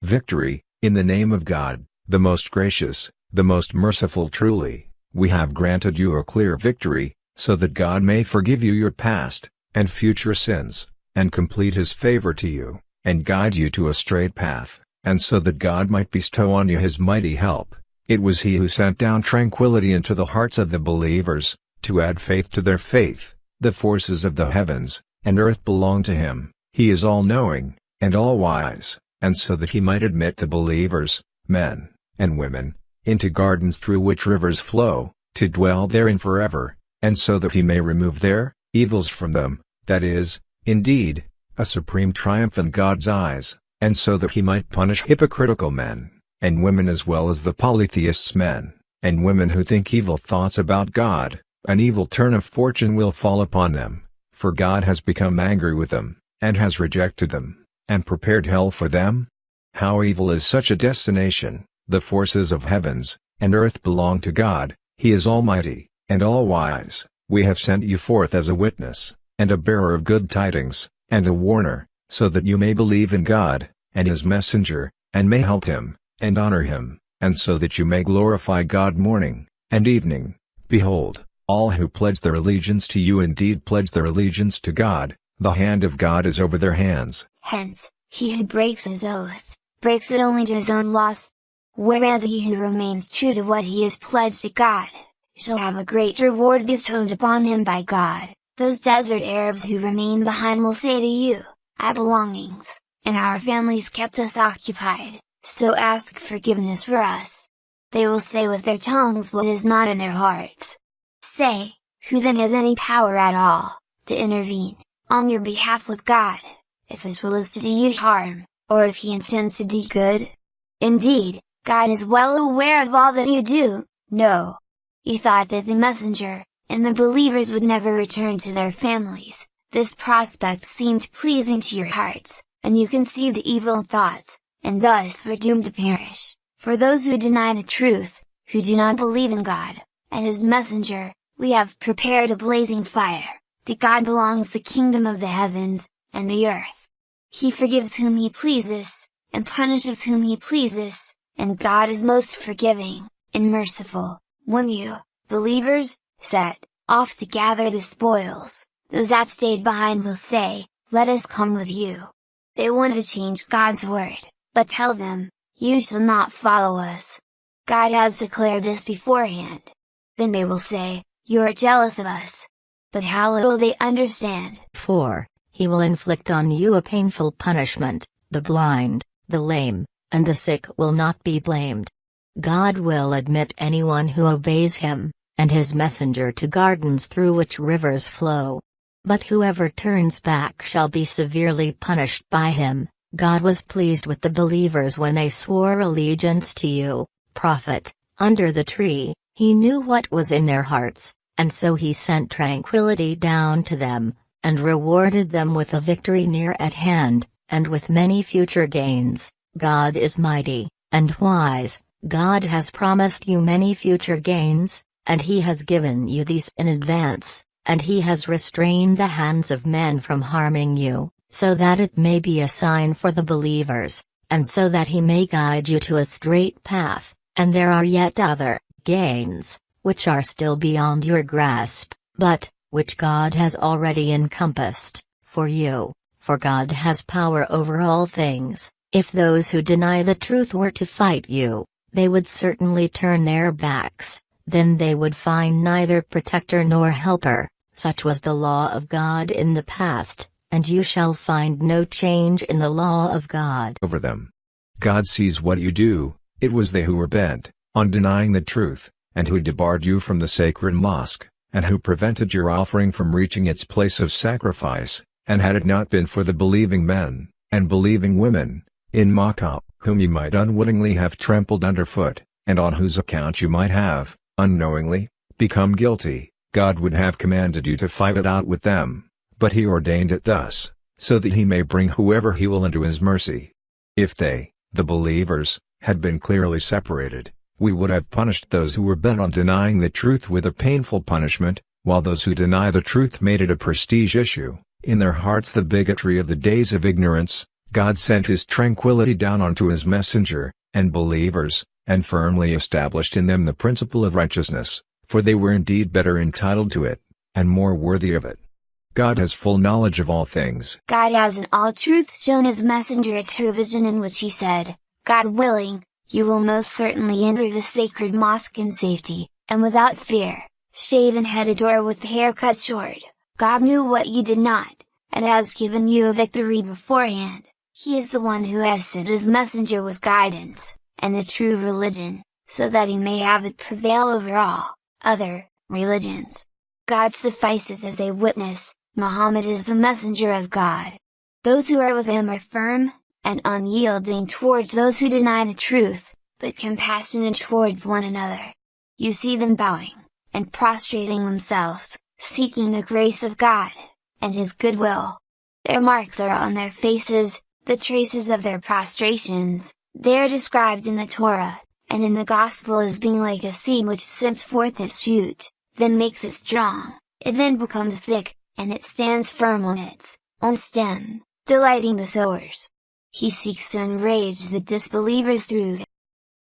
victory, in the name of God, the most gracious, the most merciful. Truly, we have granted you a clear victory, so that God may forgive you your past and future sins, and complete his favor to you, and guide you to a straight path, and so that God might bestow on you his mighty help. It was he who sent down tranquility into the hearts of the believers, to add faith to their faith. The forces of the heavens and earth belong to him. He is all-knowing and all-wise, and so that he might admit the believers, men and women, into gardens through which rivers flow, to dwell therein forever, and so that he may remove their evils from them. That is, indeed, a supreme triumph in God's eyes, and so that he might punish hypocritical men and women, as well as the polytheists, men and women who think evil thoughts about God. An evil turn of fortune will fall upon them, for God has become angry with them, and has rejected them, and prepared hell for them. How evil is such a destination! The forces of heavens and earth belong to God. He is almighty and all-wise. We have sent you forth as a witness, and a bearer of good tidings, and a warner, so that you may believe in God and his messenger, and may help him and honor him, and so that you may glorify God morning and evening. Behold, all who pledge their allegiance to you indeed pledge their allegiance to God. The hand of God is over their hands. Hence, he who breaks his oath, breaks it only to his own loss. Whereas he who remains true to what he has pledged to God, shall have a great reward bestowed upon him by God. Those desert Arabs who remain behind will say to you, our belongings, and our families kept us occupied, so ask forgiveness for us. They will say with their tongues what is not in their hearts. Say, who then has any power at all, to intervene on your behalf with God, if his will is to do you harm, or if he intends to do good? Indeed, God is well aware of all that you do. No. You thought that the messenger, and the believers would never return to their families. This prospect seemed pleasing to your hearts, and you conceived evil thoughts, and thus were doomed to perish. For those who deny the truth, who do not believe in God and his messenger, we have prepared a blazing fire. To God belongs the kingdom of the heavens and the earth. He forgives whom he pleases, and punishes whom he pleases, and God is most forgiving and merciful. When you, believers, set off to gather the spoils, those that stayed behind will say, let us come with you. They want to change God's word, but tell them, you shall not follow us. God has declared this beforehand. Then they will say, you are jealous of us. But how little they understand. For, he will inflict on you a painful punishment. The blind, the lame, and the sick will not be blamed. God will admit anyone who obeys him, and his messenger to gardens through which rivers flow. But whoever turns back shall be severely punished by him. God was pleased with the believers when they swore allegiance to you, Prophet. Under the tree, he knew what was in their hearts, and so he sent tranquility down to them, and rewarded them with a victory near at hand, and with many future gains. God is mighty and wise. God has promised you many future gains, and he has given you these in advance, and he has restrained the hands of men from harming you, so that it may be a sign for the believers, and so that he may guide you to a straight path. And there are yet other gains, which are still beyond your grasp, but which God has already encompassed for you, for God has power over all things. If those who deny the truth were to fight you, they would certainly turn their backs, then they would find neither protector nor helper. Such was the law of God in the past, and you shall find no change in the law of God over them. God sees what you do. It was they who were bent on denying the truth, and who debarred you from the sacred mosque, and who prevented your offering from reaching its place of sacrifice, and had it not been for the believing men and believing women in Makkah, whom you might unwittingly have trampled underfoot, and on whose account you might have, unknowingly, become guilty, God would have commanded you to fight it out with them, but he ordained it thus, so that he may bring whoever he will into his mercy. If they, the believers, had been clearly separated, we would have punished those who were bent on denying the truth with a painful punishment, while those who deny the truth made it a prestige issue. In their hearts the bigotry of the days of ignorance, God sent His tranquility down onto His messenger, and believers, and firmly established in them the principle of righteousness, for they were indeed better entitled to it, and more worthy of it. God has full knowledge of all things. God has in all truth shown His messenger a true vision in which He said, God willing, you will most certainly enter the sacred mosque in safety, and without fear, shaven-headed or with the hair cut short. God knew what you did not, and has given you a victory beforehand. He is the one who has sent His messenger with guidance, and the true religion, so that He may have it prevail over all other religions. God suffices as a witness, Muhammad is the messenger of God. Those who are with Him are firm, and unyielding towards those who deny the truth, but compassionate towards one another. You see them bowing, and prostrating themselves, seeking the grace of God, and His goodwill. Their marks are on their faces, the traces of their prostrations. They are described in the Torah, and in the Gospel as being like a seed which sends forth its shoot, then makes it strong, it then becomes thick, and it stands firm on its own stem, delighting the sowers. He seeks to enrage the disbelievers through